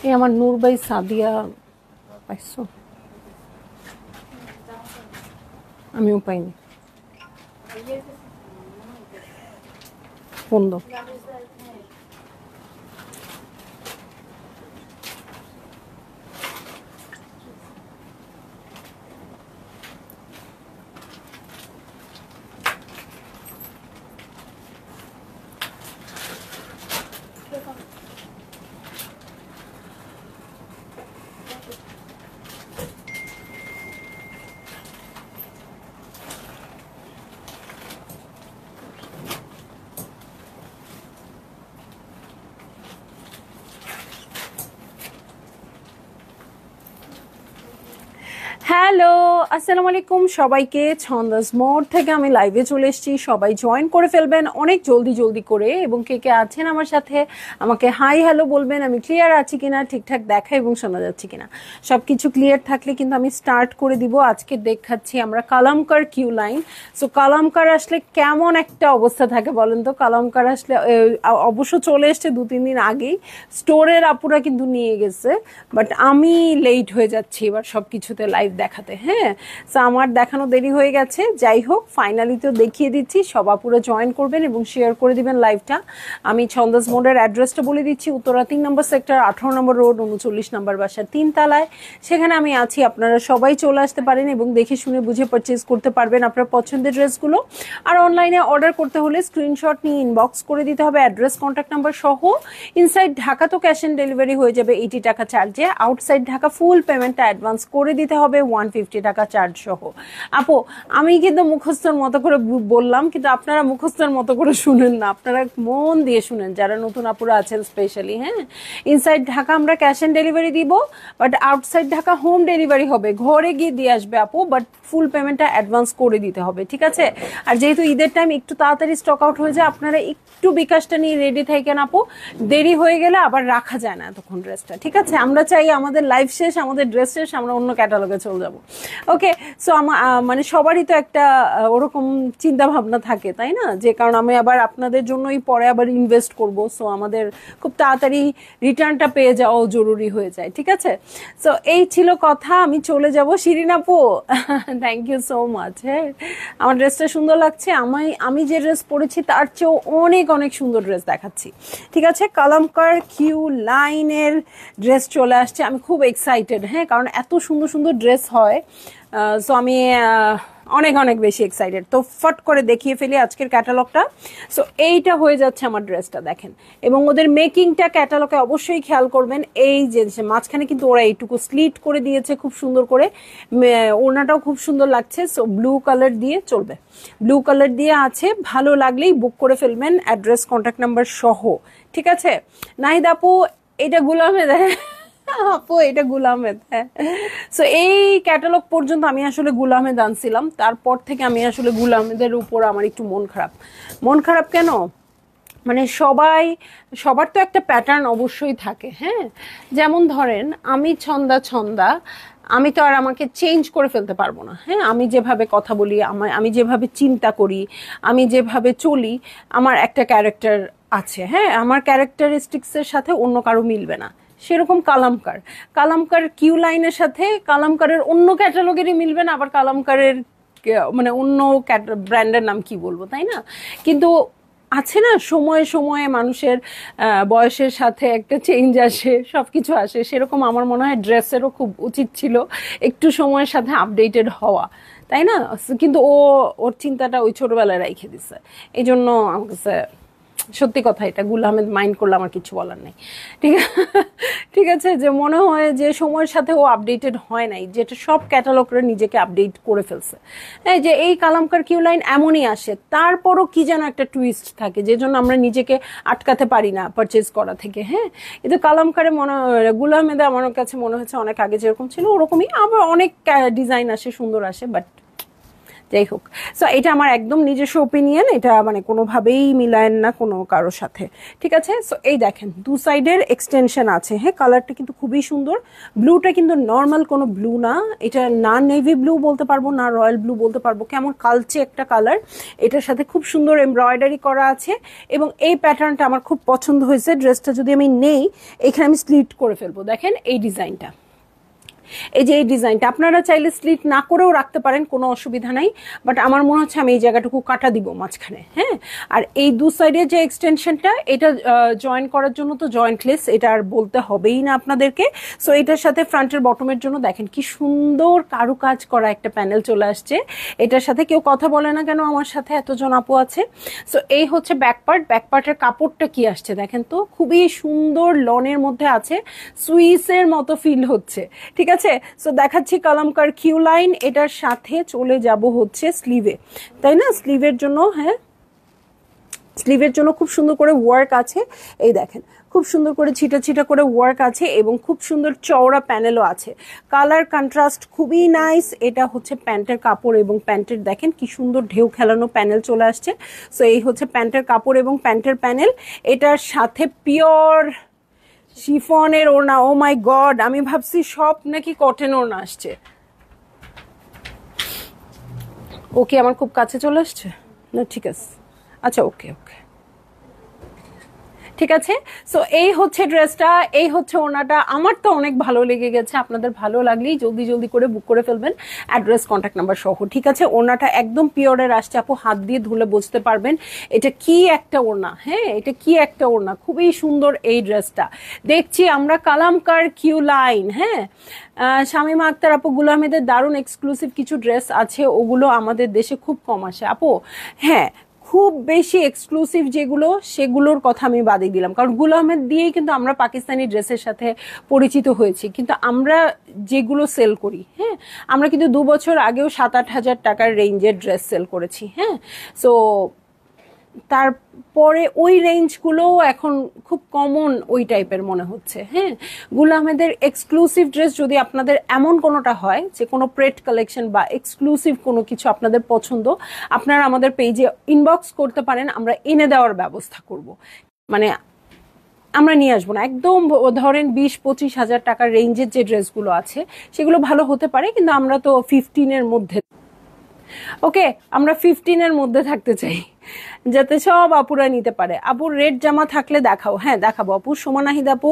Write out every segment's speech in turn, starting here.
এই আমার নূরবাই সাদিয়া পাইছো? আমিও পাইনি। বন্ধ। হ্যালো, আসসালামু আলাইকুম সবাইকে। ছন্দাস মোড থেকে আমি লাইভে চলে এসেছি, সবাই জয়েন করে ফেলবেন অনেক জলদি জলদি করে। এবং কে কে আছেন আমার সাথে আমাকে হাই হ্যালো বলবেন, আমি ক্লিয়ার আছি কিনা, ঠিকঠাক দেখা এবং শোনা যাচ্ছে কিনা। সব কিছু ক্লিয়ার থাকলে কিন্তু আমি স্টার্ট করে দিব। আজকে দেখাচ্ছি আমরা কালামকার কিউ লাইন। সো কালামকার আসলে কেমন একটা অবস্থা থাকে বলেন তো? কালামকার আসলে অবশ্য চলে এসছে 2-3 দিন আগেই, স্টোরের আপুরা কিন্তু নিয়ে গেছে, বাট আমি লেট হয়ে যাচ্ছি এবার সব কিছুতে লাইভ দেখাতে। হ্যাঁ, সো আমার দেখানো দেরি হয়ে গেছে, যাই হোক ফাইনালি তো দেখিয়ে দিচ্ছি। সব আপুরা জয়েন করবেন এবং শেয়ার করে দিবেন লাইভটা। আমি ছন্দাস মোডের অ্যাড্রেসটা বলে দিচ্ছি, উত্তরা 3 নম্বর সেক্টর, 18 নম্বর রোড, 39 নম্বর বাসার 3 তলায়। সেখানে আমি আছি, আপনারা সবাই চলে আসতে পারেন এবং দেখে শুনে বুঝে পারচেজ করতে পারবেন আপনার পছন্দের ড্রেসগুলো। আর অনলাইনে অর্ডার করতে হলে স্ক্রিনশট নিয়ে ইনবক্স করে দিতে হবে অ্যাড্রেস কন্ট্যাক্ট নাম্বার সহ। ইনসাইড ঢাকা তো ক্যাশ অন ডেলিভারি হয়ে যাবে 80 টাকা চার্জে, আউটসাইড ঢাকা ফুল পেমেন্টটা অ্যাডভান্স করে দিতে হবে 150 টাকা চার্জ সহ। আপু আমি কিন্তু মুখস্থর মতো করে বললাম, কিন্তু আপনারা মুখস্থর মতো করে শুনেন না, আপনারা মন দিয়ে শুনেন যারা নতুন আপুরা আছেন স্পেশালি। হ্যাঁ, ইনসাইড ঢাকা আমরা ক্যাশ অন ডেলিভারি দিব, but outside Dhaka home delivery হবে, ঘরে গিয়ে দিয়ে আসবে আপু, বাট ফুল পেমেন্টটা অ্যাডভান্স করে দিতে হবে, ঠিক আছে? আর যেহেতু ঈদের টাইম একটু তাড়াতাড়ি স্টক আউট হয়ে যায়, আপনারা একটু বিকাশটা নিয়ে রেডি থাকেন আপু, দেরি হয়ে গেলে আবার রাখা যায় না এতক্ষণ ড্রেসটা, ঠিক আছে? আমরা চাই আমাদের লাইফ শেষ, আমাদের ড্রেস শেষ, আমরা অন্য ক্যাটালগে চলে যাব। ওকে, সো মানে সবারই তো একটা ওরকম চিন্তা ভাবনা থাকে, তাই না? যে কারণ আমি আবার আপনাদের জন্যই পরে আবার ইনভেস্ট করব, সো আমাদের খুব তাড়াতাড়ি রিটার্নটা পেয়ে যাওয়াও জরুরি হয়ে যায়, ঠিক আছে? সো এই ছিল কথা, আমি চলে যাব। শিরিন আপু থ্যাংক ইউ সো মাচ। হ্যাঁ, আমার ড্রেসটা সুন্দর লাগছে, আমি যে ড্রেস পরেছি তার চেয়েও অনেক অনেক সুন্দর ড্রেস দেখাচ্ছি, ঠিক আছে? কালামকার কিউ লাইনের ড্রেস চলে আসছে, আমি খুব এক্সাইটেড। হ্যাঁ, কারণ এত সুন্দর সুন্দর ড্রেস হয়, সো আমি অনেক অনেক বেশি এক্সাইটেড। তো ফট করে দেখিয়ে ফেলি আজকের ক্যাটালগটা। সো এইটা হয়ে যাচ্ছে আমার ড্রেসটা, দেখেন। এবং ওদের মেকিংটা ক্যাটালগে অবশ্যই খেয়াল করবেন, এই যে মাঝখানে কিন্তু ওরা এইটুকু স্লিট করে দিয়েছে খুব সুন্দর করে, ওড়নাটাও খুব সুন্দর লাগছে। সো ব্লু কালার দিয়ে চলবে, ব্লু কালার দিয়ে আছে, ভালো লাগলেই বুক করে ফেলবেন অ্যাড্রেস কন্ট্যাক্ট নাম্বার সহ, ঠিক আছে? নাহিদ আপু এটা গুলামের আপু এটা গুল আহমেদ। হ্যাঁ, সো এই ক্যাটালগ পর্যন্ত আমি আসলে গুল আহমেদ আনছিলাম, তারপর থেকে আমি আসলে গুল আহমেদের উপর আমার একটু মন খারাপ। মন খারাপ কেন? মানে সবার তো একটা প্যাটার্ন অবশ্যই থাকে। হ্যাঁ, যেমন ধরেন আমি ছন্দা, আমি তো আর আমাকে চেঞ্জ করে ফেলতে পারবো না। হ্যাঁ, আমি যেভাবে কথা বলি, আমি যেভাবে চিন্তা করি, আমি যেভাবে চলি, আমার একটা ক্যারেক্টার আছে। হ্যাঁ, আমার ক্যারেক্টারিস্টিক্সের সাথে অন্য কারো মিলবে না। সেরকম কালামকার কিউ লাইনের সাথে কালামকারের অন্য ক্যাটালগেরই মিলবে না, আবার কালামকারের মানে অন্য ব্র্যান্ডের নাম কি বলবো, তাই না? কিন্তু আছে না, সময়ে সময়ে মানুষের বয়সের সাথে একটা চেঞ্জ আসে, সবকিছু আসে। সেরকম আমার মনে হয় ড্রেসেরও খুব উচিত ছিল একটু সময়ের সাথে আপডেটেড হওয়া, তাই না? কিন্তু ওর চিন্তাটা ওই ছোটবেলায় রেখে দিছে, এই জন্য আমার কাছে সত্যি কথা, এটা গুল আহমেদ মাইন্ড করলে আমার কিছু বলার নেই, ঠিক ঠিক আছে? যে মনে হয় যে সময়ের সাথে ও আপডেটেড হয় নাই, যেটা সব ক্যাটালগরা নিজেকে আপডেট করে ফেলছে। এই যে এই কালামকার কিউ লাইন এমনই আসে, তারপরও কি যেন একটা টুইস্ট থাকে, যে জন্য আমরা নিজেকে আটকাতে পারি না পারচেজ করা থেকে। হ্যাঁ, কিন্তু কালামকারে গুল আহমেদে আমার কাছে মনে হচ্ছে অনেক আগে যেরকম ছিল ওরকমই, আবার অনেক ডিজাইন আসে, সুন্দর আসে, বাট যাই হোক, সো এটা আমার একদম নিজস্ব ওপিনিয়ন, এটা মানে কোনোভাবেই মিলায়েন না কোনো কারোর সাথে, ঠিক আছে। সো এই দেখেন দু সাইডের এক্সটেনশন আছে, হ্যাঁ কালারটা কিন্তু খুবই সুন্দর। ব্লুটা কিন্তু নর্মাল কোনো ব্লু না, এটা না নেভি ব্লু বলতে পারবো না রয়্যাল ব্লু বলতে পারবো, কেমন কালচে একটা কালার। এটার সাথে খুব সুন্দর এমব্রয়ডারি করা আছে এবং এই প্যাটার্নটা আমার খুব পছন্দ হয়েছে। ড্রেসটা যদি আমি নেই, এখানে আমি স্লিট করে ফেলবো, দেখেন এই ডিজাইনটা, এই যে এই ডিজাইনটা আপনারা চাইলে স্লিট না করেও রাখতে পারেন, কোনো অসুবিধা নাই, বাট আমার মনে হচ্ছে আমি এই জায়গাটুকু কাটা দিব মাঝখানে, হ্যাঁ। আর এই দু সাইডের যে এক্সটেনশনটা, এটা জয়েন করার জন্য তো জয়েন্টলেস, এটা আর বলতে হবেই না আপনাদেরকে। সো এটার সাথে ফ্রন্টের বটমের জন্য দেখেন কি সুন্দর কারুকাজ করা একটা প্যানেল চলে আসছে। এটার সাথে কেউ কথা বলে না কেন, আমার সাথে এতজন আপু আছে। সো এই হচ্ছে ব্যাক পার্ট, ব্যাক পার্টের কাপড়টা কি আসছে দেখেন তো, খুবই সুন্দর লনের মধ্যে আছে, সুইসের মতো ফিল হচ্ছে, ঠিক আছে। সো দেখাচ্ছি কলমকার কিউ লাইন, এটার সাথে চলে যাব হচ্ছে স্লিভে, তাই না, স্লিভের জন্য, হ্যাঁ স্লিভের জন্য খুব সুন্দর করে ওয়ার্ক আছে, এই দেখেন খুব সুন্দর করে ছিটা ছিটা করে ওয়ার্ক আছে এবং খুব সুন্দর চওড়া প্যানেলও আছে, কালার কন্ট্রাস্ট খুবই নাইস। এটা হচ্ছে প্যান্টের কাপড় এবং প্যান্টের দেখেন কি সুন্দর ঢেউ খেলানো প্যানেল চলে আসছে। সো এই হচ্ছে প্যান্টের কাপড় এবং প্যান্টের প্যানেল, এটার সাথে পিওর শিফনের ওড়না। ও মাই গড, আমি ভাবছি সব নাকি কটন ওড়না আসছে। ওকে আমার খুব কাছে চলে আসছে না, ঠিক আছে, আচ্ছা ওকে ওকে ঠিক আছে। সো এই হচ্ছে ড্রেসটা, এই হচ্ছে ওড়নাটা, আমার তো অনেক ভালো লেগে গেছে, আপনাদের ভালো লাগলেই জলদি জলদি করে বুক করে ফেলবেন, অ্যাড্রেস কন্ট্যাক্ট নাম্বার সহ, ঠিক আছে। ওড়নাটা একদম পিওরের আসছে আপু, হাত দিয়ে ধুলে বুঝতে পারবেন এটা কি একটা ওড়না, হ্যাঁ এটা কি একটা ওড়না, খুবই সুন্দর এই ড্রেসটা। দেখছি আমরা কালামকার কিউ লাইন, হ্যাঁ শামিমা আক্তার আপু, গুল আহমেদের দারুণ এক্সক্লুসিভ কিছু ড্রেস আছে, ওগুলো আমাদের দেশে খুব কম আসে আপু। হ্যাঁ খুব বেশি এক্সক্লুসিভ যেগুলো, সেগুলোর কথা আমি বাদই দিলাম, কারণ গুল আহমেদ দিয়েই কিন্তু আমরা পাকিস্তানি ড্রেসের সাথে পরিচিত হয়েছি, কিন্তু আমরা যেগুলো সেল করি, হ্যাঁ আমরা কিন্তু 2 বছর আগেও 7-8 হাজার টাকার রেঞ্জের ড্রেস সেল করেছি, হ্যাঁ। সো তারপরে ওই রেঞ্জগুলো এখন খুব কমন ওই টাইপের মনে হচ্ছে, হ্যাঁ। গুল আহমেদের এক্সক্লুসিভ ড্রেস যদি আপনাদের এমন কোনোটা হয় যে কোনো প্রেট কালেকশন বা এক্সক্লুসিভ কোনো কিছু আপনাদের পছন্দ, আপনারা আমাদের পেজে ইনবক্স করতে পারেন, আমরা এনে দেওয়ার ব্যবস্থা করব। মানে আমরা নিয়ে আসবো না, একদম ধরেন 20-25 হাজার টাকার রেঞ্জের যে ড্রেসগুলো আছে সেগুলো ভালো হতে পারে, কিন্তু আমরা তো 15-এর মধ্যে, ওকে আমরা 15-এর মধ্যে থাকতে চাই যাতে সব আপুরা নিতে পারে। আপুর রেড জামা থাকলে দেখাও, হ্যাঁ দেখাবো আপু। সোমানাহিদ আপু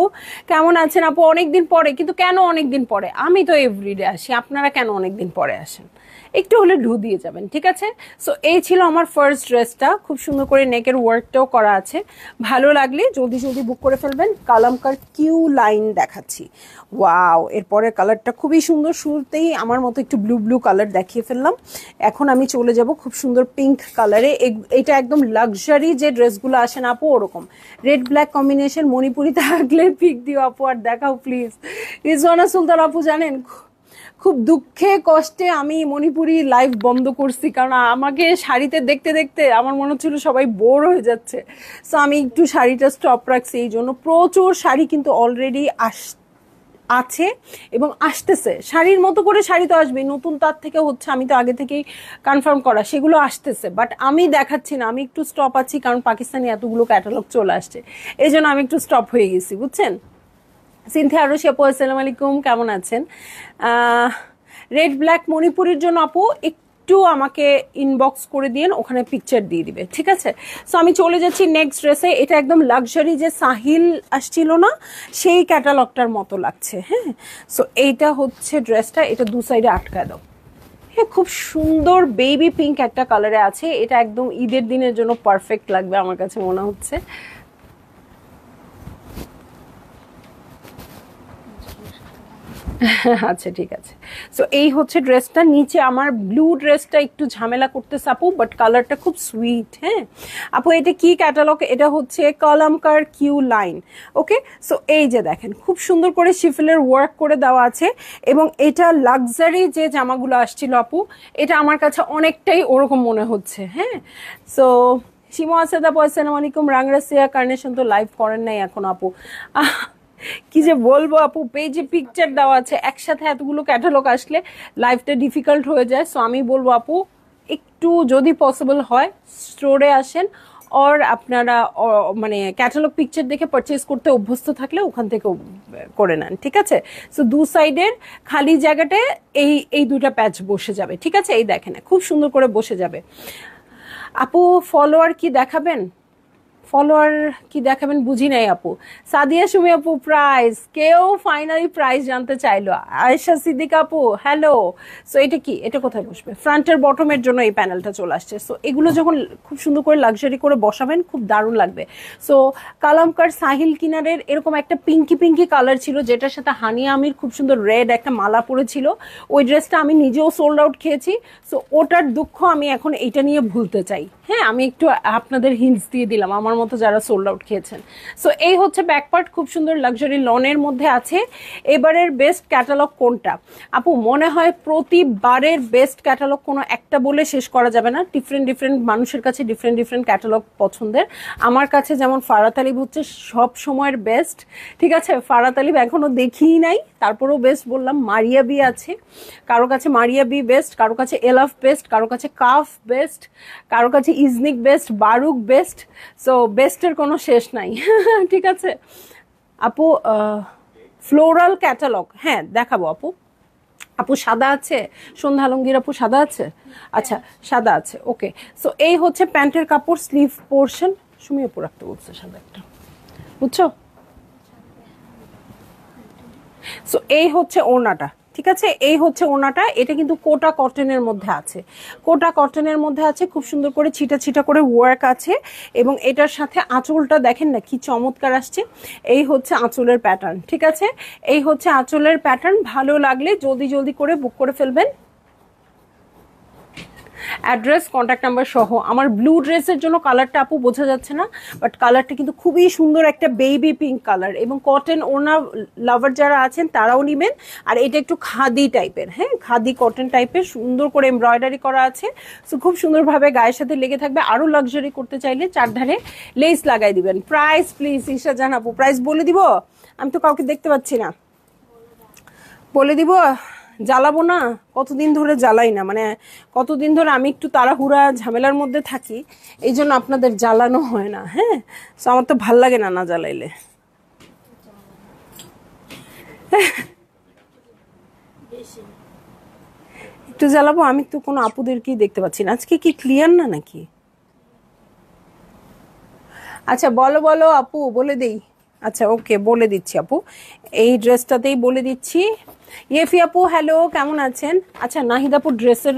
কেমন আছেন আপু, অনেকদিন পরে, কিন্তু কেন অনেকদিন পরে, আমি তো এভরিডে আসি, আপনারা কেন অনেকদিন পরে আসেন, একটু হলে ঢু দিয়ে যাবেন, ঠিক আছে। সো এই ছিল আমার ফার্স্ট ড্রেসটা, খুব সুন্দর করে নেকের ওয়ার্কটাও করা আছে, ভালো লাগলে জলদি জলদি বুক করে ফেলবেন। কালামকার কিউ লাইন দেখাচ্ছি, ওয়াও এরপরের কালারটা খুবই সুন্দর, শুরুতেই আমার মতো একটু ব্লু ব্লু কালার দেখিয়ে ফেললাম, এখন আমি চলে যাব খুব সুন্দর পিঙ্ক কালারে। এটা একদম লাক্সারি যে ড্রেসগুলো আসে না আপু ওরকম, রেড ব্ল্যাক কম্বিনেশন, মণিপুরি থাকলে পিক দিও আপু আর দেখাও প্লিজ। রিজওয়ানা সুলতান আপু জানেন খুব দুঃখে কষ্টে আমি মণিপুরি লাইভ বন্ধ করছি, কারণ আমাকে শাড়িতে দেখতে দেখতে আমার মনে হচ্ছিল সবাই বোর হয়ে যাচ্ছে, সো আমি একটু শাড়িটা স্টপ রাখছি। এই জন্য প্রচুর শাড়ি কিন্তু অলরেডি আছে এবং আসতেছে, শাড়ির মতো করে শাড়ি তো আসবে নতুন, তার থেকে হচ্ছে আমি তো আগে থেকেই কনফার্ম করা, সেগুলো আসতেছে, বাট আমি দেখাচ্ছি না, আমি একটু স্টপ আছি, কারণ পাকিস্তানি এতগুলো ক্যাটালগ চলে আসছে, এই জন্য আমি একটু স্টপ হয়ে গেছি, বুঝছেন। সিনথিয়া আরশি আপু আসসালামু আলাইকুম, কেমন আছেন। রেড ব্ল্যাক মণিপুরের জন্য আপু একটু আমাকে ইনবক্স করে দিন, ওখানে পিকচার দিয়ে দিবে, ঠিক আছে। সো আমি চলে যাচ্ছি নেক্সট ড্রেসে, এটা একদম লাক্সারি যে সাহিল আসছিল না সেই ক্যাটালগটার মতো লাগছে, হ্যাঁ। সো এইটা হচ্ছে ড্রেসটা, এটা দু সাইডে আটকায় দাও, হ্যাঁ খুব সুন্দর বেবি পিঙ্ক একটা কালারে আছে, এটা একদম ঈদের দিনের জন্য পারফেক্ট লাগবে আমার কাছে মনে হচ্ছে। আচ্ছা ঠিক আছে। সো এই হচ্ছে ড্রেসটা, নিচে আমার ব্লু ড্রেসটা একটু ঝামেলা করতেছে আপু, বাট কালারটা খুব সুইট, হ্যাঁ আপু। এটা কি ক্যাটালগ, এটা হচ্ছে কলমকার কিউ লাইন, ওকে। সো এই যে দেখেন খুব সুন্দর করে শিফলের ওয়ার্ক করে দেওয়া আছে, এবং এটা লাক্সারি যে জামাগুলো আসছিল আপু, এটা আমার কাছে অনেকটাই ওরকম মনে হচ্ছে, হ্যাঁ। সো শিমু আসাদ আপু আসসালামু আলাইকুম, রাংরাসিয়া কার্নেশন তো লাইভ করেন নাই এখন আপু, কি যে বলবো আপু, পেজে পিকচার দেওয়া আছে, একসাথে এতগুলো ক্যাটালগ আসলে লাইফটা ডিফিকাল্ট হয়ে যায়। সো আমি বলবো আপু একটু যদি পসিবল হয় স্টোরে আসেন, অর আপনারা মানে ক্যাটালগ পিকচার দেখে পারচেজ করতে অভ্যস্ত থাকলে ওখান থেকে করে নেন, ঠিক আছে? সো দু সাইডের খালি জায়গাটায় এই দুটা প্যাচ বসে যাবে, ঠিক আছে? এই দেখেন খুব সুন্দর করে বসে যাবে। আপু ফলোয়ার কি দেখাবেন? ফলোয়ার কি দেখাবেন বুঝি নাই আপু। সাদিয়া সুমি আপু প্রাইস, কেউ ফাইনালি প্রাইস জানতে চাইলো। আয়েশা সিদ্দিকা আপু হ্যালো। সো এটা কি, এটা কোথায় বসবে? ফ্রন্টের বটমের জন্য এই প্যানেলটা চলে আসছে। সো এগুলো যখন খুব সুন্দর করে লাক্সারি করে বসাবেন খুব দারুণ লাগবে। সো কালামকার সাহিল কিনারের এরকম একটা পিঙ্কি পিঙ্কি কালার ছিল, যেটার সাথে হানিয়া আমির খুব সুন্দর রেড একটা মালা পরেছিল। ওই ড্রেসটা আমি নিজেও সোল্ড আউট খেয়েছি। সো ওটার দুঃখ আমি এখন এইটা নিয়ে ভুলতে চাই। হ্যাঁ, আমি একটু আপনাদের হিন্টস দিয়ে দিলাম আমার মতো যারা সোল্ড আউট খেয়েছেন। সো এই হচ্ছে ব্যাক পার্ট, খুব সুন্দর লাক্সারি লনের মধ্যে আছে। এবারের বেস্ট ক্যাটালগ কোনটা আপু? মনে হয় প্রতিবারের বেস্ট ক্যাটালগ কোনো একটা বলে শেষ করা যাবে না। ডিফারেন্ট ডিফারেন্ট মানুষের কাছে ডিফারেন্ট ডিফারেন্ট ক্যাটালগ পছন্দের। আমার কাছে যেমন ফারা তালিব হচ্ছে সব সময়ের বেস্ট, ঠিক আছে? ফারা তালিব এখনো দেখিই নাই, তারপরেও বেস্ট বললাম। মারিয়া বি আছে, কারো কাছে মারিয়া বি বেস্ট, কারো কাছে এলাফ বেস্ট, কারো কাছে কাফ বেস্ট, কারো কাছে ইজনিক বেস্ট, বারুক বেস্ট। সো বেস্টের কোনো শেষ নাই ঠিক আছে আপু? ফ্লোরাল ক্যাটালগ হ্যাঁ দেখাবো আপু। আপু সাদা আছে? সন্ধ্যা আলমগীর আপু সাদা আছে? আচ্ছা সাদা আছে, ওকে। সো এই হচ্ছে প্যান্টের কাপড়, স্লিভ পোর্শন। সুমি আপু রাখতে বলছে সাদা একটা, বুঝছো? সো এই হচ্ছে ওড়নাটা, ঠিক আছে? এই হচ্ছে ওড়নাটা। এটা কিন্তু কোটা কটনের মধ্যে আছে, কোটা কটনের মধ্যে আছে। খুব সুন্দর করে ছিটা ছিটা করে ওয়ার্ক আছে, এবং এটার সাথে আঁচলটা দেখেন না কি চমৎকার আসছে। এই হচ্ছে আঁচলের প্যাটার্ন, ঠিক আছে? এই হচ্ছে আঁচলের প্যাটার্ন। ভালো লাগলে জলদি জলদি করে বুক করে ফেলবেন। অ্যাড্রেস, কন্ট্যাক্ট নাম্বার সহ। আমার ব্লু ড্রেসের জন্য কালারটা আপু বোঝা যাচ্ছে না, বাট কালারটা কিন্তু খুবই সুন্দর একটা বেবি পিঙ্ক কালার, এবং কটন ওড়না লাভার যারা আছেন তারাও নেবেন। আর এটা একটু খাদি টাইপের, হ্যাঁ খাদি কটন টাইপের, সুন্দর করে এমব্রয়ডারি করা আছে। সো খুব সুন্দরভাবে গায়ের সাথে লেগে থাকবে। আরও লাক্সারি করতে চাইলে চারধারে লেস লাগাই দিবেন। প্রাইস প্লিজ ঈশা জান আপু, প্রাইস বলে দিব? আমি তো কাউকে দেখতে পাচ্ছি না, বলে দিব? জ্বালাবো না, কতদিন ধরে জ্বালাই না, মানে কতদিন ধরে আমি একটু তাড়াহুড়া ঝামেলার মধ্যে থাকি, এই জন্য আপনাদের জ্বালানো হয় না। হ্যাঁ, তো আমার তো ভাল লাগে না না জ্বালাইলে। একটু জ্বালাবো, আমি তো কোনো আপুদেরকেই দেখতে পাচ্ছি না। আজকে কি ক্লিয়ার না নাকি? আচ্ছা বলো বলো আপু, বলে দেই। আচ্ছা ওকে, বলে দিচ্ছি আপু, এই ড্রেসটাতেই বলে দিচ্ছি। ইয়েফি আপু হ্যালো, কেমন আছেন? আচ্ছা নাহিদ আপু ড্রেসের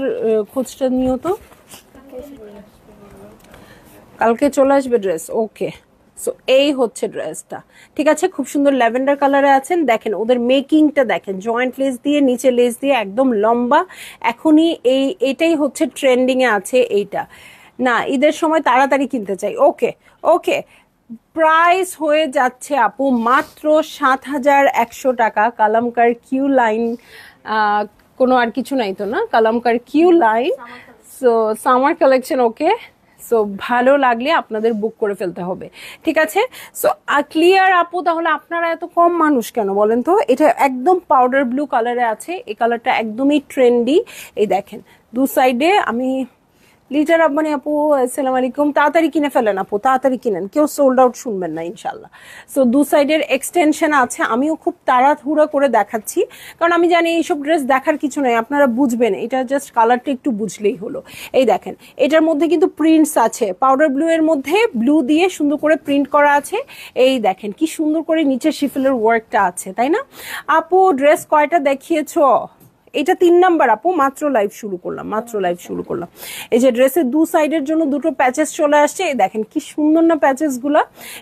খোঁজটা নিও তো, কালকে চলে আসবে ড্রেস, ওকে। সো এই হচ্ছে ড্রেসটা, ঠিক আছে? খুব সুন্দর ল্যাভেন্ডার কালারে আছেন। দেখেন ওদের মেকিংটা দেখেন, জয়েন্ট লেস দিয়ে নিচে লেস দিয়ে একদম লম্বা। এখনই এটাই হচ্ছে ট্রেন্ডিং এ আছে এইটা। না ঈদের সময় তাড়াতাড়ি কিনতে চাই, ওকে ওকে। প্রাইস হয়ে যাচ্ছে আপু মাত্র ৭,১০০ টাকা। কালামকার কিউ লাইন, কোনো আর কিছু নাই তো না? কালামকার কিউ লাইন, so summer collection, okay. So ভালো লাগলে আপনাদের বুক করে ফেলতে হবে, ঠিক আছে? সো ক্লিয়ার আপু, তাহলে আপনারা এত কম মানুষ কেন বলেন তো? এটা একদম পাউডার ব্লু কালারে আছে, এই কালারটা একদমই ট্রেন্ডি। এই দেখেন দু সাইডে আমি লিটার আব্বানি আপু আসসালামু আলাইকুম, তাড়াতাড়ি কিনে ফেলেন আপু, তাড়াতাড়ি কিনেন, কেউ সোল্ড আউট শুনবেন না ইনশাল্লাহ। সো দু সাইডের এক্সটেনশন আছে, আমিও খুব তাড়াহুড়া করে দেখাচ্ছি, কারণ আমি জানি এইসব ড্রেস দেখার কিছু নাই, আপনারা বুঝবেন, এটা জাস্ট কালারটা একটু বুঝলেই হলো। এই দেখেন এটার মধ্যে কিন্তু প্রিন্টস আছে, পাউডার ব্লু এর মধ্যে ব্লু দিয়ে সুন্দর করে প্রিন্ট করা আছে। এই দেখেন কি সুন্দর করে নিচে শিফেলের ওয়ার্কটা আছে, তাই না আপু? ড্রেস কয়টা দেখিয়েছো? এটা ৩ নাম্বার আপু, মাত্র লাইভ শুরু করলাম, মাত্র লাইভ শুরু করলাম। এই যে ড্রেসের দু সাইডের জন্য দুটো প্যাচেস চলে আসছে, এই দেখেন কি সুন্দর না প্যাচেস গুলা।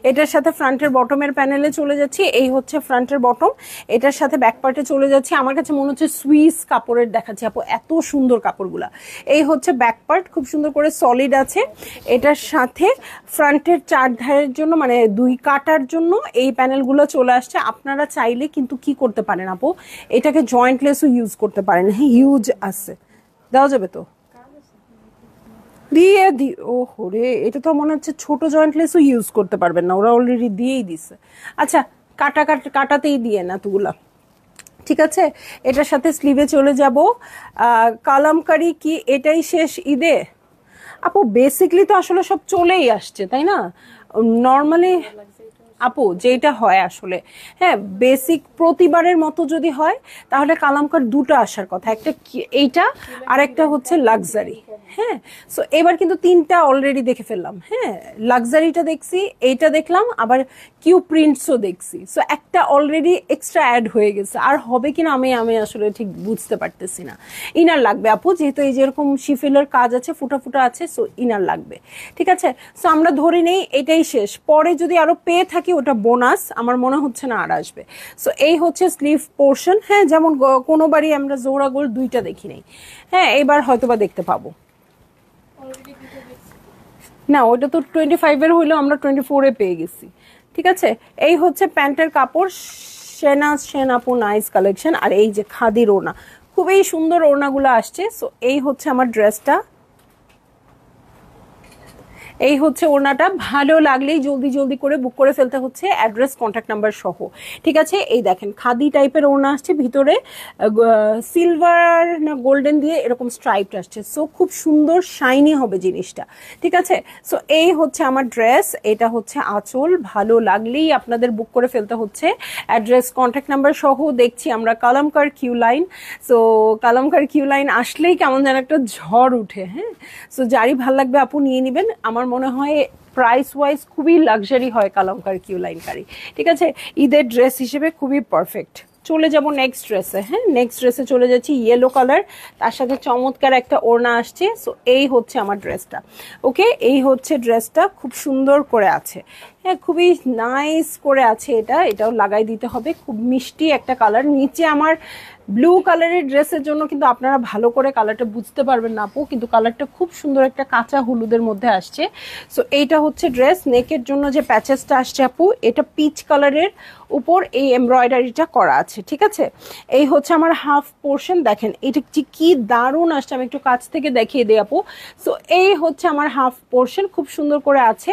এটার সাথে ফ্রন্টের বটমের প্যানেলে চলে যাচ্ছি, এই হচ্ছে ফ্রন্টের বটম। এটার সাথে ব্যাক পার্টে চলে যাচ্ছি, আমার কাছে মনে হচ্ছে সুইস কাপড়ের দেখাচ্ছি আপু, এত সুন্দর কাপড়গুলা। এই হচ্ছে ব্যাক পার্ট, খুব সুন্দর করে সলিড আছে। এটার সাথে ফ্রন্টের চার ধারের জন্য মানে দুই কাটার জন্য এই প্যানেলগুলো চলে আসছে। আপনারা চাইলে কিন্তু কি করতে পারেন আপু, এটাকে জয়েন্ট লেসও ইউজ করতে পারেন, হিউজ আছে, দেওয়া যাবে তো? দিয়ে দি ও হরে, এটা তো মনে হচ্ছে ছোট জয়েন্ট লেসও ইউজ করতে পারবেন না, ওরা অলরেডি দিয়েই দিছে। আচ্ছা কাটাতেই দিয়ে না তুগুলা, ঠিক আছে? এটার সাথে স্লিভে চলে যাব। কালামকারি কি এটাই শেষ ঈদে? আপু বেসিকলি তো আসলে সব চলেই আসছে তাই না, নর্মালি আপু যেটা হয় আসলে, হ্যাঁ বেসিক প্রতিবারের মতো যদি হয় তাহলে কালামকার দুটো আসার কথা, একটা এইটা আর একটা হচ্ছে লাক্সারি। হ্যাঁ, সো এবার কিন্তু তিনটা অলরেডি দেখে ফেললাম। হ্যাঁ, লাক্সারিটা দেখছি, এইটা দেখলাম, আবার কিউ প্রিন্টসও দেখছি। সো একটা অলরেডি এক্সট্রা অ্যাড হয়ে গেছে, আর হবে কিনা আমি আমি আসলে ঠিক বুঝতে পারতেছি না। ইনার লাগবে আপু, যেহেতু এই যেরকম শিফিলের কাজ আছে, ফুটা ফুটা আছে, সো ইনার লাগবে। ঠিক আছে, সো আমরা ধরে নেই এটাই শেষ, পরে যদি আরো পেয়ে থাকি ওটা বোনাস, আমার মনে হচ্ছে না আর আসবে। সো এই হচ্ছে স্লিভ পোর্শন। হ্যাঁ, যেমন কোনোবারই আমরা জোড়া গোল দুইটা দেখি নাই, হ্যাঁ এবার হয়তোবা দেখতে পাবো। না ওইটা তো 25-এর হইলেও আমরা 24-এ পেয়ে গেছি। ঠিক আছে, এই হচ্ছে প্যান্টের কাপড়, শেনাজ সেন আপু নাইস কালেকশন। আর এই যে খাদির ওড়না, খুবই সুন্দর ওড়নাগুলো আসছে। সো এই হচ্ছে আমার ড্রেসটা, এই হচ্ছে ওড়নাটা। ভালো লাগলেই জলদি জলদি করে বুক করে ফেলতে হচ্ছে, অ্যাড্রেস কন্ট্যাক্ট নাম্বার সহ। ঠিক আছে, এই দেখেন খাদি টাইপের ওড়না আসছে, ভিতরে সিলভার না গোল্ডেন দিয়ে এরকম স্ট্রাইপ আসছে। সো খুব সুন্দর শাইনি হবে জিনিসটা। ঠিক আছে, সো এই হচ্ছে আমার ড্রেস, এটা হচ্ছে আঁচল। ভালো লাগলেই আপনাদের বুক করে ফেলতে হচ্ছে, অ্যাড্রেস কন্ট্যাক্ট নাম্বার সহ। দেখছি আমরা কালামকার কিউ লাইন, সো কালামকার কিউ লাইন আসলেই কেমন যেন একটা ঝড় উঠে। হ্যাঁ, সো যারই ভাল লাগবে আপু নিয়ে নেবেন। আমার মনে হয় প্রাইস ওয়াইজ খুবই লাক্সারি হয় কালামকার কিউ লাইন কারি। ঠিক আছে, ঈদের ড্রেস হিসেবে খুবই পারফেক্ট। চলে যাব নেক্সট ড্রেসে। হ্যাঁ, নেক্সট ড্রেসে চলে যাচ্ছি, ইয়েলো কালার, তার সাথে চমৎকার একটা ওড়না আসছে। সো এই হচ্ছে আমার ড্রেসটা। ওকে, এই হচ্ছে ড্রেসটা, খুব সুন্দর করে আছে। হ্যাঁ, খুবই নাইস করে আছে, এটাও লাগাই দিতে হবে। খুব মিষ্টি একটা কালার। নিচে আমার ব্লু কালারের ড্রেসের জন্য কিন্তু আপনারা ভালো করে কালারটা বুঝতে পারবেন না আপু, কিন্তু কালারটা খুব সুন্দর একটা কাঁচা হলুদের মধ্যে আসছে। সো এইটা হচ্ছে ড্রেস। নেকের জন্য যে প্যাচেসটা আসছে আপু, এটা পিচ কালারের উপর এই এমব্রয়ডারিটা করা আছে। ঠিক আছে, এই হচ্ছে আমার হাফ পোর্শন। দেখেন এটা কি দারুণ আসছে, আমি একটু কাছ থেকে দেখিয়ে দিই আপু। সো এই হচ্ছে আমার হাফ পোর্শন, খুব সুন্দর করে আছে।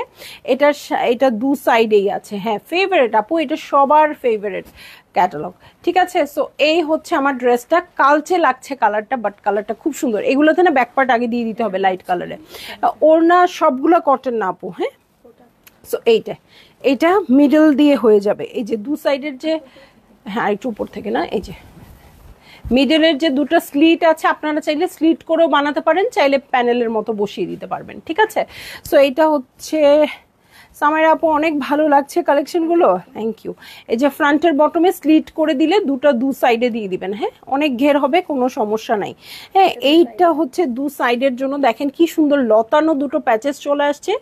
এটা দু সাইডেই আছে। হ্যাঁ, ফেভারিট আপু, এটা সবার ফেভারিট ক্যাটালগ। ঠিক আছে, সো এই হচ্ছে আমার ড্রেসটা। কালচে লাগছে কালারটা, বাট কালারটা খুব সুন্দর। এগুলোতে না ব্যাকপার্ট আগে দিয়ে দিতে হবে লাইট কালারে। ওড়না সবগুলো কটন না আপু। হ্যাঁ, সো এইটা মিডল দিয়ে হয়ে যাবে। এই যে দু সাইডের যে, হ্যাঁ একটু উপর থেকে না, এই যে মিডলের যে দুটো স্লিট আছে, আপনারা চাইলে স্লিট করেও বানাতে পারেন, চাইলে প্যানেলের মতো বসিয়ে দিতে পারবেন। ঠিক আছে, সো এইটা হচ্ছে সামাইরা আপু, অনেক ভালো লাগছে কালেকশনগুলো, থ্যাংক ইউ। এই যে ফ্রন্টের বটমে স্লিট করে দিলে দু সাইডে দিয়ে দিবেন। হ্যাঁ, অনেক ঘের হবে, কোনো সমস্যা নাই। হ্যাঁ, এইটা হচ্ছে দু সাইডের জন্য। দেখেন কি সুন্দর লতানো দুটো প্যাচেস চলে আসছে,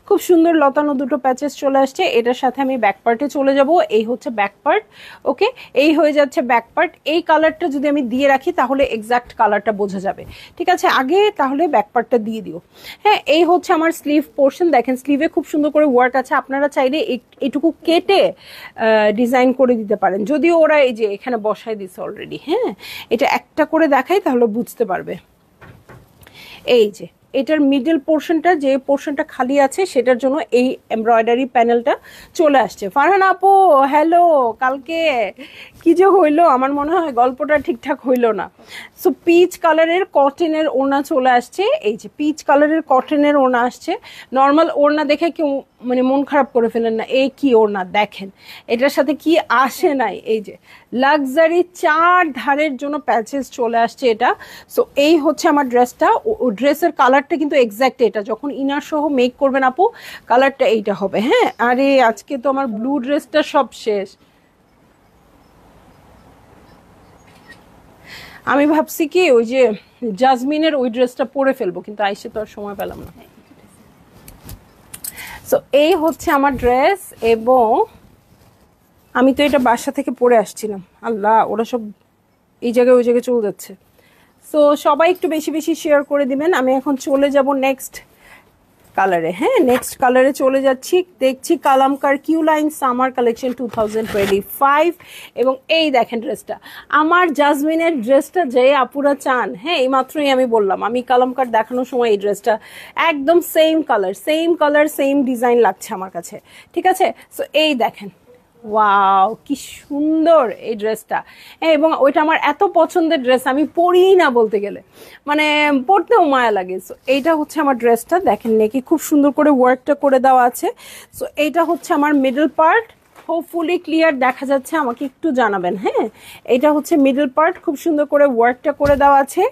খুব সুন্দর লতানো দুটো প্যাচেস চলে আসছে। এটার সাথে আমি ব্যাক পার্টে চলে যাব। এই হচ্ছে ব্যাক পার্ট। ওকে, এই হয়ে যাচ্ছে ব্যাক পার্ট। এই কালারটা যদি আমি দিয়ে রাখি তাহলে এক্সাক্ট কালারটা বোঝা যাবে। ঠিক আছে, আগে তাহলে ব্যাক পার্টটা দিয়ে দিও। হ্যাঁ, এই হচ্ছে আমার স্লিভ পোর্শন। দেখেন স্লিভে খুব সুন্দর করে ওয়ার্ক আছে, আপনারা চাইলে এটুকু কেটে ডিজাইন করে দিতে পারেন, যদিও ওরা এই যে এখানে বসায় দিছে অলরেডি। হ্যাঁ, এটা একটা করে দেখাই তাহলে বুঝতে পারবে। এই যে এটার মিডল পোর্শনটা, যে পোর্শনটা খালি আছে সেটার জন্য এই এমব্রয়ডারি প্যানেলটা চলে আসছে। ফারহান আপু হ্যালো, কালকে কি যে হইলো, আমার মনে হয় গল্পটা ঠিকঠাক হইলো না। সো পিচ কালারের কটনের ওড়না চলে আসছে। এই যে পিচ কালারের কটনের ওড়না আসছে। নর্মাল ওড়না দেখে কেউ মানে মন খারাপ করে ফেলেন না, এই কি ওড়না দেখেন, এটার সাথে কি আসে নাই। এই যে লাক্সারি চার ধারের জন্য প্যাচেস চলে আসছে এটা। সো এই হচ্ছে আমার ড্রেসটা। ড্রেসের কালারটা কিন্তু এক্স্যাক্ট এটা, যখন ইনার সহ মেক করবেন আপু কালারটা এইটা হবে। হ্যাঁ, আরে আজকে তো আমার ব্লু ড্রেসটা সব শেষ। আমি ভাবছি কি ওই যে জাজমিনের ওই ড্রেসটা পরে ফেলবো, কিন্তু আইসে তো আর সময় পেলাম না। সো এই হচ্ছে আমার ড্রেস, এবং আমি তো এটা বাসা থেকে পরে আসছিলাম। আল্লাহ, ওরা সব এই জায়গায় ওই জায়গায় চলে যাচ্ছে। সো সবাই একটু বেশি বেশি শেয়ার করে দিবেন। আমি এখন চলে যাব নেক্সট কালারে। হ্যাঁ, নেক্সট কালারে চলে যাচ্ছি। দেখছি কালামকার কিউ লাইন সামার কালেকশন 2025। এবং এই দেখেন ড্রেসটা, আমার জাজমিনের ড্রেসটা যে আপুরা চান। হ্যাঁ, এই মাত্রই আমি বললাম, আমি কালামকার দেখানোর সময় এই ড্রেসটা একদম সেম কালার সেম ডিজাইন লাগছে আমার কাছে। ঠিক আছে, সো এই দেখেন ওয়াও, কি সুন্দর এই ড্রেসটা। এবং ওইটা আমার এত পছন্দের ড্রেস, আমি পরি না বলতে গেলে, মানে পরতেও মায়া লাগে। সো এইটা হচ্ছে আমার ড্রেসটা, দেখেন নেকি খুব সুন্দর করে ওয়ার্কটা করে দেওয়া আছে। সো এইটা হচ্ছে আমার মিডল পার্ট, হোপফুলি ক্লিয়ার দেখা যাচ্ছে, আমাকে একটু জানাবেন। হ্যাঁ, এটা হচ্ছে মিডল পার্ট, খুব সুন্দর করে ওয়ার্কটা করে দেওয়া আছে।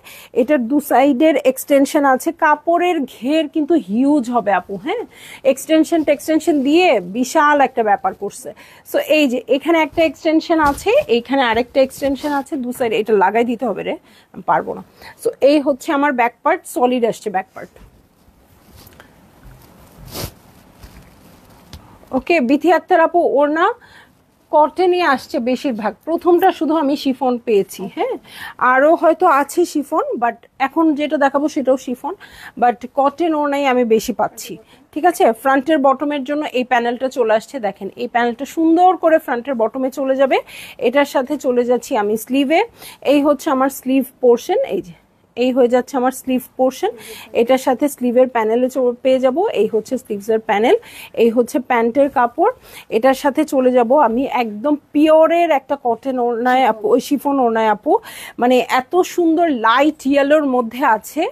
এটার দু সাইডের এক্সটেনশন আছে, কাপড়ের ঘের কিন্তু হিউজ হবে আপু। হ্যাঁ, এক্সটেনশন দিয়ে বিশাল একটা ব্যাপার করছে। সো এই যে এখানে একটা এক্সটেনশন আছে, এইখানে আরেকটা এক্সটেনশন আছে, দু সাইড এটা লাগাই দিতে হবে রে, আমি পারবো না। সো এই হচ্ছে আমার ব্যাক পার্ট, সলিড আসছে ব্যাক পার্ট। ওকে, বিথি আক্তার আপু ওড়না কটনই আসছে বেশিরভাগ, প্রথমটা শুধু আমি শিফন পেয়েছি। হ্যাঁ, আরও হয়তো আছে শিফন, বাট এখন যেটা দেখাবো সেটাও শিফন, বাট কটন ওড়নাই আমি বেশি পাচ্ছি। ঠিক আছে, ফ্রন্টের বটমের জন্য এই প্যানেলটা চলে আসছে, দেখেন এই প্যানেলটা সুন্দর করে ফ্রন্টের বটমে চলে যাবে। এটার সাথে চলে যাচ্ছি আমি স্লিভে, এই হচ্ছে আমার স্লিভ পোর্শন, এই যে এই হয়ে যাচ্ছে আমার স্লিভ পোর্শন। এটার সাথে স্লিভের প্যানেলে পেয়ে যাব, এই হচ্ছে স্লিভসের প্যানেল, এই হচ্ছে প্যান্টের কাপড়। এটার সাথে চলে যাব আমি একদম পিওরের একটা কটন ওড়নায় আপু, ওই শিফন ওড়নায় আপু, মানে এত সুন্দর লাইট ইয়েলোর মধ্যে আছে।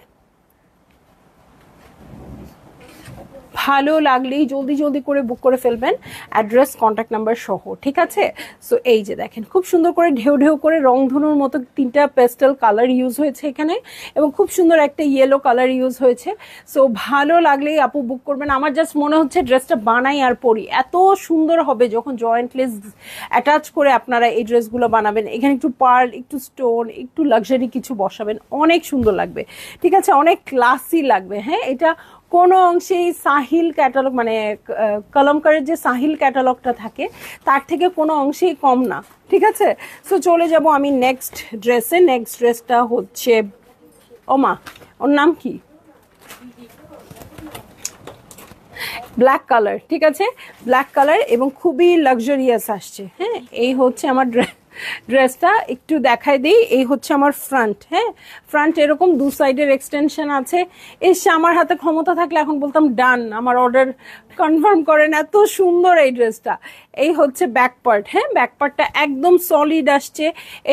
ভালো লাগলেই জলদি জলদি করে বুক করে ফেলবেন, অ্যাড্রেস কন্ট্যাক্ট নাম্বার সহ। ঠিক আছে, সো এই যে দেখেন খুব সুন্দর করে ঢেউ ঢেউ করে রংধনুর মতো তিনটা পেস্টেল কালার ইউজ হয়েছে এখানে, এবং খুব সুন্দর একটা ইয়েলো কালার ইউজ হয়েছে। সো ভালো লাগলেই আপু বুক করবেন। আমার জাস্ট মনে হচ্ছে ড্রেসটা বানাই আর পরি, এত সুন্দর হবে যখন জয়েন্ট লেস অ্যাটাচ করে আপনারা এই ড্রেসগুলো বানাবেন। এখানে একটু পার্ল, একটু স্টোন, একটু লাক্সারি কিছু বসাবেন, অনেক সুন্দর লাগবে। ঠিক আছে, অনেক ক্লাসি লাগবে। হ্যাঁ, এটা কোনো অংশেই সাহিল ক্যাটালগ, মানে কলমকারের যে সাহিল ক্যাটালগটা থাকে তার থেকে কোনো অংশেই কম না। ঠিক আছে, সো চলে যাব আমি নেক্সট ড্রেসে। নেক্সট ড্রেসটা হচ্ছে, ওমা ওর নাম কি, ব্ল্যাক কালার। ঠিক আছে, ব্ল্যাক কালার এবং খুবই লাক্সারিয়াস আসছে। হ্যাঁ, এই হচ্ছে আমার ড্রেসটা, একটু দেখাই দিই। এই হচ্ছে আমার ফ্রন্ট। হ্যাঁ, ফ্রন্ট এরকম দু সাইডের এক্সটেনশন আছে। এসে আমার হাতে ক্ষমতা থাকলে এখন বলতাম ডান, আমার অর্ডার কনফার্ম করেন, এত সুন্দর এই ড্রেসটা। এই হচ্ছে ব্যাক পার্ট। হ্যাঁ, ব্যাক পার্টটা একদম সলিড আসছে।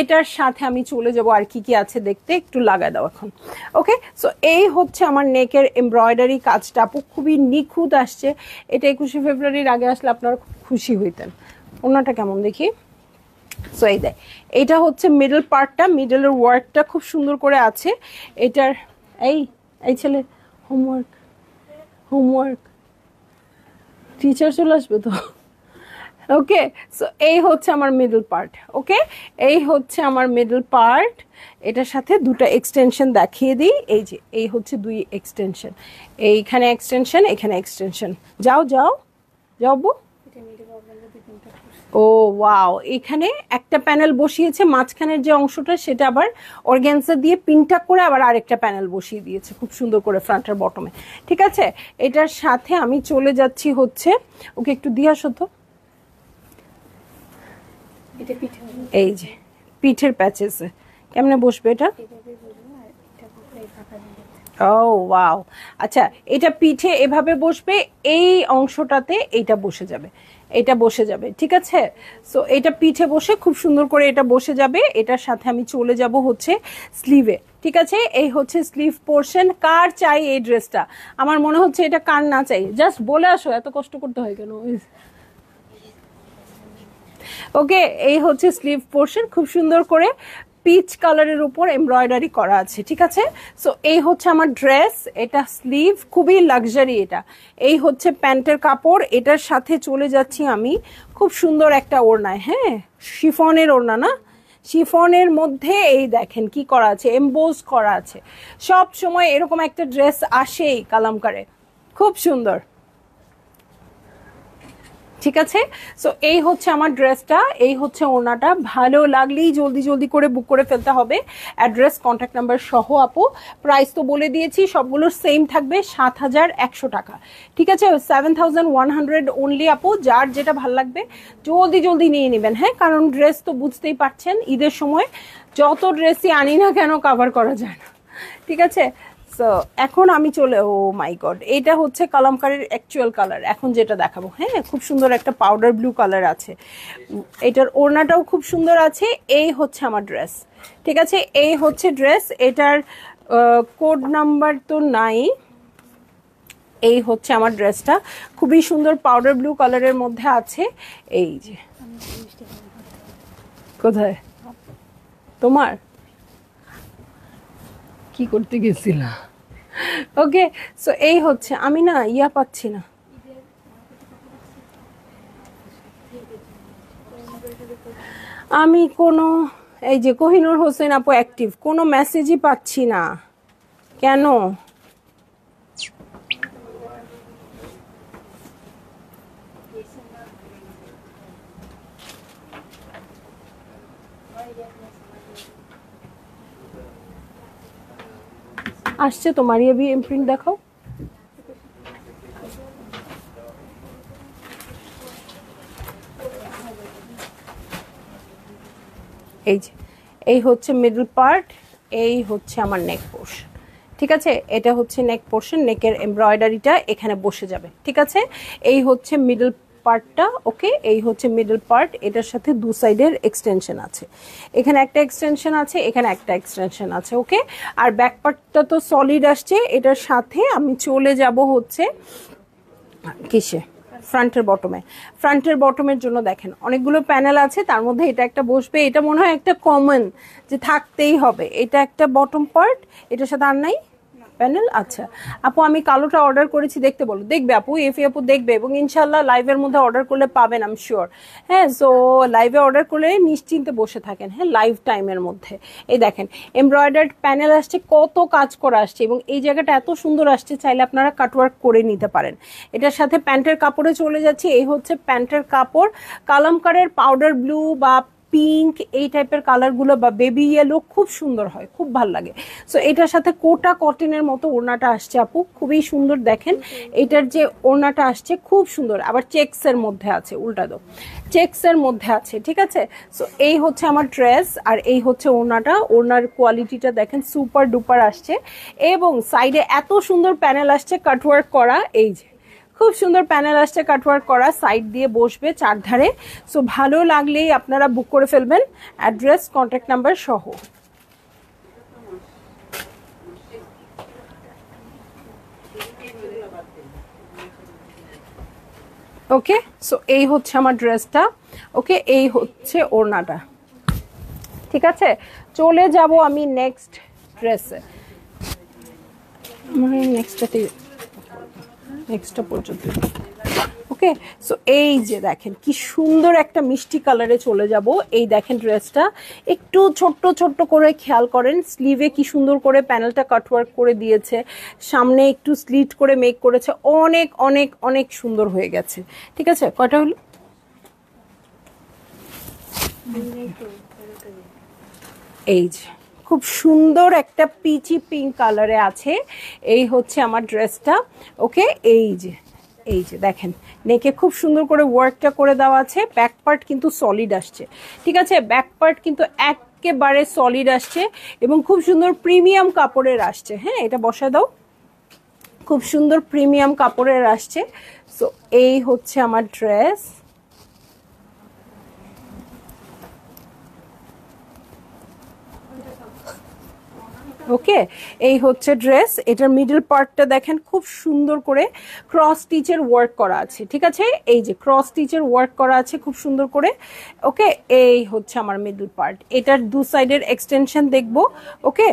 এটার সাথে আমি চলে যাব আর কি কি আছে দেখতে, একটু লাগাই দাও এখন। ওকে, সো এই হচ্ছে আমার নেকের এমব্রয়ডারি কাজটা আপু, খুবই নিখুঁত আসছে। এটা 21শে ফেব্রুয়ারির আগে আসলে আপনারা খুব খুশি হইতেন। অন্যটা কেমন দেখি। সো এই দেখ, এটা হচ্ছে মিডল পার্টটা, মিডলের ওয়ার্কটা খুব সুন্দর করে আছে এটার। এই এই ছেলে, হোমওয়ার্ক হোমওয়ার্ক, টিচার চলে আসবে তো। ওকে, সো এই হচ্ছে আমার মিডল পার্ট। ওকে, এই হচ্ছে আমার মিডল পার্ট। এটার সাথে দুটো এক্সটেনশন দেখিয়ে দিই, এই যে এই হচ্ছে দুই এক্সটেনশন, এইখানে এক্সটেনশন, এখানে এক্সটেনশন। যাও যাও যাও বউ। ও ওয়াও, এখানে একটা প্যানেল বসিয়েছে, মাঝখানের যে অংশটা সেটা আবার অর্গানজা দিয়ে পিনটা করে আবার আরেকটা প্যানেল বসিয়ে দিয়েছে খুব সুন্দর করে ফ্রন্ট আর বটমে। ঠিক আছে, এটার সাথে আমি চলে যাচ্ছি হচ্ছে, ওকে একটু দিয়ে আসো তো, এই যে পিঠের প্যাচেস কেমনে বসবে এটা। ও ওয়াও, আচ্ছা এটা পিঠে এভাবে বসবে, এই অংশটাতে এইটা বসে যাবে, এটা বসে যাবে। ঠিক আছে, সো এটা পিঠে বসে খুব সুন্দর করে এটা বসে যাবে। এটার সাথে আমি চলে যাব হচ্ছে স্লিভে। ঠিক আছে, এই হচ্ছে স্লিভ পোর্শন। কার চাই এই ড্রেসটা? আমার মনে হচ্ছে এটা কার না চাই, জাস্ট বলে আসো, এত কষ্ট করতে হয় কেন। ওকে, এই হচ্ছে স্লিভ পোর্শন, খুব সুন্দর করে পিচ কালারের উপর এমব্রয়ডারি করা আছে। ঠিক আছে, সো এই হচ্ছে আমার ড্রেস, এটা স্লিভ, খুবই লাক্সারি এটা। এই হচ্ছে প্যান্টের কাপড়। এটার সাথে চলে যাচ্ছি আমি খুব সুন্দর একটা ওড়নায়। হ্যাঁ, শিফনের ওড়না না, শিফনের মধ্যে এই দেখেন কি করা আছে, এমবোজ করা আছে। সব সময় এরকম একটা ড্রেস আসেই কালামকারে, খুব সুন্দর। ঠিক আছে, সো এই হচ্ছে আমার ড্রেসটা, এই হচ্ছে ওড়নাটা। ভালো লাগলেই জলদি জলদি করে বুক করে ফেলতে হবে, অ্যাড্রেস কন্ট্যাক্ট নাম্বার সহ আপু। প্রাইস তো বলে দিয়েছি, সবগুলোর সেম থাকবে 7,100 টাকা। ঠিক আছে, 7,100 অনলি আপু। যার যেটা ভালো লাগবে জলদি জলদি নিয়ে নেবেন। হ্যাঁ, কারণ ড্রেস তো বুঝতেই পারছেন, ঈদের সময় যত ড্রেসই আনি না কেন কাভার করা যায় না। ঠিক আছে, সো এখন আমি চলে, ও মাই গড, এটা হচ্ছে কালামকারীর অ্যাকচুয়াল কালার এখন যেটা দেখাবো। হ্যাঁ, খুব সুন্দর একটা পাউডার ব্লু কালার আছে, এটার ওড়নাটাও খুব সুন্দর আছে। এই হচ্ছে আমার ড্রেস, ঠিক আছে, এই হচ্ছে ড্রেস। এটার কোড নাম্বার তো নাই। এই হচ্ছে আমার ড্রেসটা, খুবই সুন্দর পাউডার ব্লু কালারের মধ্যে আছে। এই যে, কোথায় তোমার, কি করতে গেছিলা? ওকে, সো এই হচ্ছে, আমি না ইয়া পাচ্ছি না, আমি কোনো, এই যে কোহিনুর হোসেন আপু অ্যাক্টিভ, কোনো মেসেজই পাচ্ছি না কেন? আসছে তোমার ইয়ে ইমপ্রিন্ট দেখাও। এই যে, এই হচ্ছে মিডল পার্ট, এই হচ্ছে আমার নেক পোর্শন, ঠিক আছে, এটা হচ্ছে নেক পোর্শন, নেকের এমব্রয়ডারিটা এখানে বসে যাবে, ঠিক আছে। এই হচ্ছে মিডল পার্টটা, ওকে, এই হচ্ছে মিডল পার্ট, এটার সাথে দু সাইডের এক্সটেনশন আছে, এখানে একটা এক্সটেনশন আছে, এখানে একটা এক্সটেনশন আছে, ওকে। আর ব্যাক পার্টটা তো সলিড আসছে, এটার সাথে আমি চলে যাব হচ্ছে কিসে, ফ্রন্টের বটমে। ফ্রন্টের বটমের জন্য দেখেন অনেকগুলো প্যানেল আছে, তার মধ্যে এটা একটা বসবে, এটা মনে হয় একটা কমন যে থাকতেই হবে, এটা একটা বটম পার্ট, এটার সাথে আর নাই প্যানেল। আচ্ছা আপু, আমি কালোটা অর্ডার করেছি, দেখতে বলো, দেখবে আপু, এফি আপু দেখবে, এবং ইনশাল্লাহ লাইভের মধ্যে অর্ডার করলে পাবেন, আই এম শিওর। হ্যাঁ, সো লাইভে অর্ডার করলে নিশ্চিন্তে বসে থাকেন, হ্যাঁ, লাইভ টাইমের মধ্যে। এই দেখেন এমব্রয়ডার্ড প্যানেল আসছে, কত কাজ করা আসছে, এবং এই জায়গাটা এত সুন্দর আসছে, চাইলে আপনারা কাটওয়ার্ক করে নিতে পারেন। এটার সাথে প্যান্টের কাপড়ে চলে যাচ্ছে, এই হচ্ছে প্যান্টের কাপড়, কালামকারের পাউডার ব্লু বা পিঙ্ক এই টাইপের কালারগুলো বা বেবি ইয়েলো খুব সুন্দর হয়, খুব ভাল লাগে। সো এটার সাথে কোটা কটনের মতো ওড়নাটা আসছে আপু, খুবই সুন্দর, দেখেন এটার যে ওড়নাটা আসছে খুব সুন্দর, আবার চেক্সের মধ্যে আছে, উল্টা দো, চেক্সের মধ্যে আছে, ঠিক আছে। সো এই হচ্ছে আমার ড্রেস, আর এই হচ্ছে ওড়নাটা, ওড়নার কোয়ালিটিটা দেখেন সুপার ডুপার আসছে, এবং সাইডে এত সুন্দর প্যানেল আসছে কাটওয়ার্ক করা, এই যে খুব সুন্দর প্যানেল আসছে কাটওয়ার্ক করা, সাইড দিয়ে বসবে চারধারে। সো ভালো লাগলেই আপনারা বুক করে ফেলবেন, অ্যাড্রেস কন্ট্যাক্ট নাম্বার সহ। ওকে, সো এই হচ্ছে আমার ড্রেসটা, ওকে, এই হচ্ছে ওড়নাটা, ঠিক আছে। চলে যাব আমি নেক্সট ড্রেসে, আমার নেক্সটটা পর্যন্ত, ওকে। সো এই যে দেখেন কি সুন্দর একটা মিষ্টি কালারে চলে যাব, এই দেখেন ড্রেসটা একটু ছোট্ট ছোট্ট করে খেয়াল করেন, স্লিভে কি সুন্দর করে প্যানেলটা কাটওয়ার্ক করে দিয়েছে, সামনে একটু স্লিট করে মেক করেছে, অনেক অনেক অনেক সুন্দর হয়ে গেছে, ঠিক আছে। কয়টা হলো, এই যে খুব সুন্দর একটা পিচি পিঙ্ক কালারে আছে, এই হচ্ছে আমার ড্রেসটা, ওকে। এই যে, এই যে দেখেন নেকে খুব সুন্দর করে ওয়ার্কটা করে দেওয়া আছে, ব্যাক পার্ট কিন্তু সলিড আসছে, ঠিক আছে, ব্যাক পার্ট কিন্তু একেবারে সলিড আসছে, এবং খুব সুন্দর প্রিমিয়াম কাপড়ের আসছে। হ্যাঁ, এটা বসায় দাও, খুব সুন্দর প্রিমিয়াম কাপড়ের আসছে। সো এই হচ্ছে আমার ড্রেস, ওকে, এই হচ্ছে ড্রেস। এটার মিডল পার্টটা দেখেন খুব সুন্দর করে ক্রস স্টিচের ওয়ার্ক করা আছে, ঠিক আছে, এই যে ক্রস স্টিচের ওয়ার্ক করা আছে খুব সুন্দর করে, ওকে। এই হচ্ছে আমার মিডল পার্ট, এটার দু সাইডের এক্সটেনশন দেখবো, ওকে,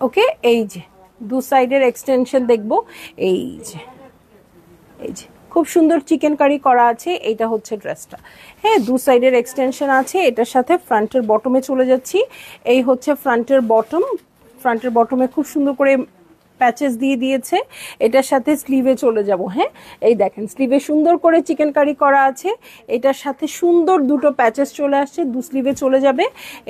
ওকে, এই যে দু সাইডের এক্সটেনশন দেখবো, এই যে, এই যে খুব সুন্দর চিকেন কারি করা আছে, এইটা হচ্ছে ড্রেসটা। হ্যাঁ, দু সাইডের এক্সটেনশন আছে, এটার সাথে ফ্রন্টের বটমে চলে যাচ্ছি, এই হচ্ছে ফ্রন্টের বটম, ফ্রন্টের বটমে খুব সুন্দর করে প্যাচেস দিয়ে দিয়েছে, এটার সাথে স্লিভে চলে যাব। হ্যাঁ, এই দেখেন স্লিভে সুন্দর করে চিকেন কারি করা আছে, এটার সাথে সুন্দর দুটো প্যাচেস চলে আসছে, দু স্লিভে চলে যাবে,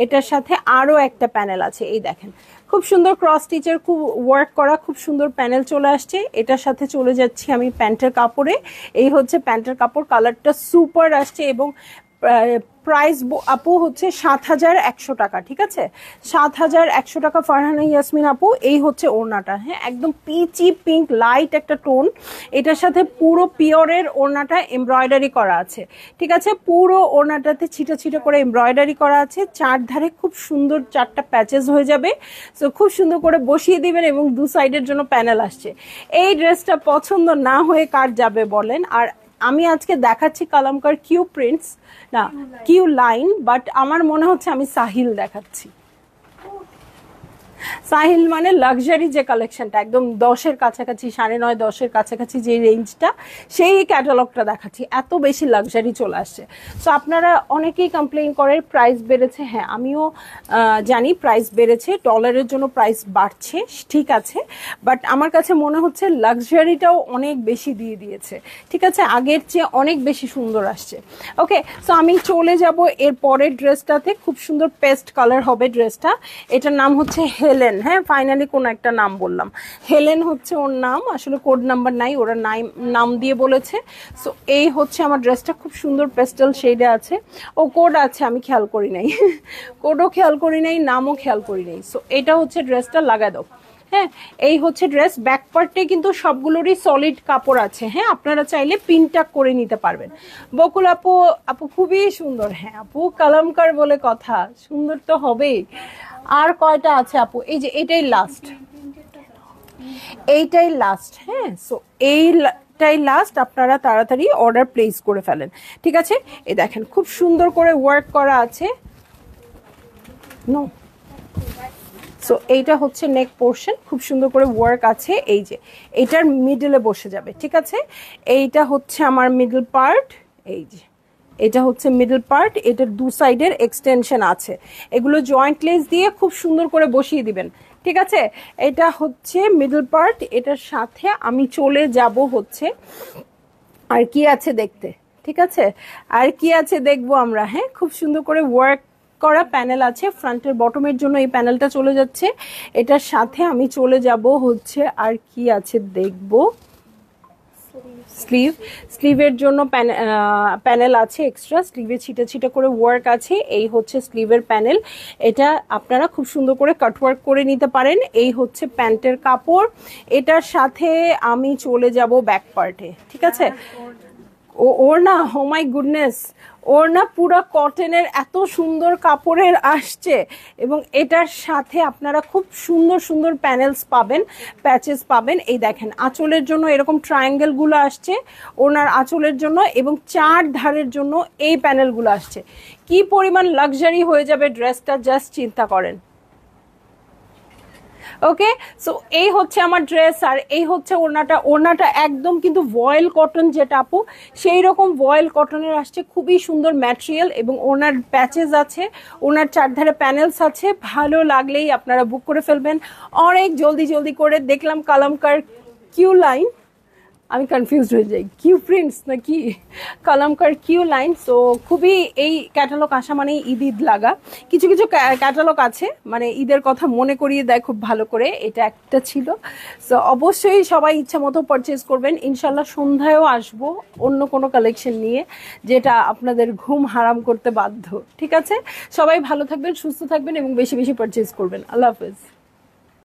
এটার সাথে আরও একটা প্যানেল আছে, এই দেখেন খুব সুন্দর ক্রস স্টিচের খুব ওয়ার্ক করা, খুব সুন্দর প্যানেল চলে আসছে, এটার সাথে চলে যাচ্ছি আমি প্যান্টের কাপড়ে, এই হচ্ছে প্যান্টের কাপড়, কালারটা সুপার আসছে, এবং প্রাইস আপু হচ্ছে 7,100 টাকা, ঠিক আছে? 7,100 টাকা ফারহানা ইয়াসমিন আপু। এই হচ্ছে ওড়নাটা, হ্যাঁ, একদম পিচি পিঙ্ক লাইট একটা টোন। এটার সাথে পুরো পিওরের ওড়নাটা এমব্রয়ডারি করা আছে, ঠিক আছে? পুরো ওড়নাটাতে ছিটা ছিটা করে এমব্রয়ডারি করা আছে, চারধারে খুব সুন্দর 4টা প্যাচেস হয়ে যাবে। সো খুব সুন্দর করে বসিয়ে দিবেন এবং দু সাইডের জন্য প্যানেল আসছে। এই ড্রেসটা পছন্দ না হয়ে কার যাবে বলেন? আর আমি আজকে দেখাচ্ছি কালামকার কিউ প্রিন্টস, না কিউ লাইন, বাট আমার মনে হচ্ছে আমি সাহিল দেখাচ্ছি। সাহিল মানে লাক্সারি যে কালেকশনটা, একদম 10-এর কাছাকাছি, 9.5 10-এর কাছাকাছি যে রেঞ্জটা, সেই ক্যাটালগটা দেখাচ্ছি। এত বেশি লাক্সারি চলে আসছে। সো আপনারা অনেকেই কমপ্লেইন করেন প্রাইস বেড়েছে। হ্যাঁ, আমিও জানি প্রাইস বেড়েছে, ডলারের জন্য প্রাইস বাড়ছে, ঠিক আছে, বাট আমার কাছে মনে হচ্ছে লাক্সারিটাও অনেক বেশি দিয়ে দিয়েছে, ঠিক আছে? আগের চেয়ে অনেক বেশি সুন্দর আসছে। ওকে, সো আমি চলে যাব এর পরের ড্রেসটাতে। খুব সুন্দর পেস্ট কালার হবে ড্রেসটা। এটার নাম হচ্ছে হেলেন। হ্যাঁ, ফাইনালি কোন একটা নাম বললাম। হেলেন হচ্ছে ওর নাম, আসলে কোড নাম্বার নাই, ওরা নাম দিয়ে বলেছে। সো এই হচ্ছে আমার ড্রেসটা, খুব সুন্দর পেস্টেল শেডে আছে। ও কোড আছে, আমি খেয়াল করি নাই, কোডও খেয়াল করি নাই, নামও খেয়াল করি নাই। সো এটা হচ্ছে ড্রেসটা, লাগা দাও। হ্যাঁ, এই হচ্ছে ড্রেস। ব্যাক পার্টে কিন্তু সবগুলোরই সলিড কাপড় আছে। হ্যাঁ, আপনারা চাইলে পিনটাক করে নিতে পারবেন। বকুল আপু, আপু খুবই সুন্দর। হ্যাঁ আপু, কালামকার বলে কথা, সুন্দর তো হবেই। আর কয়টা আছে আপু? এই যে এটাই লাস্ট, এইটাই লাস্ট। হ্যাঁ, সো এইটাই লাস্ট, আপনারা তাড়াতাড়ি অর্ডার প্লেস করে ফেলেন, ঠিক আছে? এই দেখেন খুব সুন্দর করে ওয়ার্ক করা আছে। নো, সো এইটা হচ্ছে নেক পোর্শন, খুব সুন্দর করে ওয়ার্ক আছে। এই যে এটার মিডলে বসে যাবে, ঠিক আছে? এইটা হচ্ছে আমার মিডল পার্ট। এই যে এটা হচ্ছে মিডল পার্ট, এটার দু সাইডের এক্সটেনশন আছে। এগুলো জয়েন্ট লেস দিয়ে খুব সুন্দর করে বসিয়ে দিবেন, ঠিক আছে? এটা হচ্ছে মিডল পার্ট। এটার সাথে আমি চলে যাব হচ্ছে আর কি আছে দেখতে, ঠিক আছে? আর কি আছে দেখবো আমরা। হ্যাঁ, খুব সুন্দর করে ওয়ার্ক করা প্যানেল আছে, ফ্রন্টের বটমের জন্য এই প্যানেলটা চলে যাচ্ছে। এটার সাথে আমি চলে যাব হচ্ছে আর কি আছে দেখবো। স্লিভের জন্য প্যানেল আছে এক্সট্রা, স্লিভে ছিটা ছিটা করে ওয়ার্ক আছে। এই হচ্ছে স্লিভের প্যানেল, এটা আপনারা খুব সুন্দর করে কাটওয়ার্ক করে নিতে পারেন। এই হচ্ছে প্যান্টের কাপড়। এটার সাথে আমি চলে যাব ব্যাক পার্টে, ঠিক আছে? ওর না, ও মাই গুডনেস, ওর না পুরো কটনের এত সুন্দর কাপড়ের আসছে, এবং এটার সাথে আপনারা খুব সুন্দর সুন্দর প্যানেলস পাবেন, প্যাচেস পাবেন। এই দেখেন আঁচলের জন্য এরকম ট্রায়াঙ্গেলগুলো আসছে ওনার আঁচলের জন্য, এবং চার ধারের জন্য এই প্যানেলগুলো আসছে। কি পরিমাণ লাক্সারি হয়ে যাবে ড্রেসটা, জাস্ট চিন্তা করেন। ওকে, সো এই হচ্ছে আমার ড্রেস, আর এই হচ্ছে ওড়নাটা। ওড়নাটা একদম কিন্তু ভয়েল কটন, যেটা আপু সেই রকম ভয়েল কটনের আসছে, খুবই সুন্দর ম্যাটেরিয়াল, এবং ওড়নার প্যাচেস আছে, ওড়নার চারধারে প্যানেলস আছে। ভালো লাগলেই আপনারা বুক করে ফেলবেন অনেক জলদি জলদি করে। দেখলাম কালামকার কিউ লাইন, আমি কনফিউজ হয়ে যাই, কিউ প্রিন্টস নাকি কালামকার কিউ লাইন। সো খুবই এই ক্যাটালগ আসা মানে ঈদ ঈদ লাগা। কিছু কিছু ক্যাটালগ আছে মানে ঈদের কথা মনে করিয়ে দেয় খুব ভালো করে, এটা একটা ছিল। সো অবশ্যই সবাই ইচ্ছা মতো পারচেজ করবেন। ইনশাল্লাহ সন্ধ্যায়ও আসবো অন্য কোনো কালেকশন নিয়ে, যেটা আপনাদের ঘুম হারাম করতে বাধ্য, ঠিক আছে? সবাই ভালো থাকবেন, সুস্থ থাকবেন, এবং বেশি বেশি পারচেজ করবেন। আল্লাহ হাফেজ।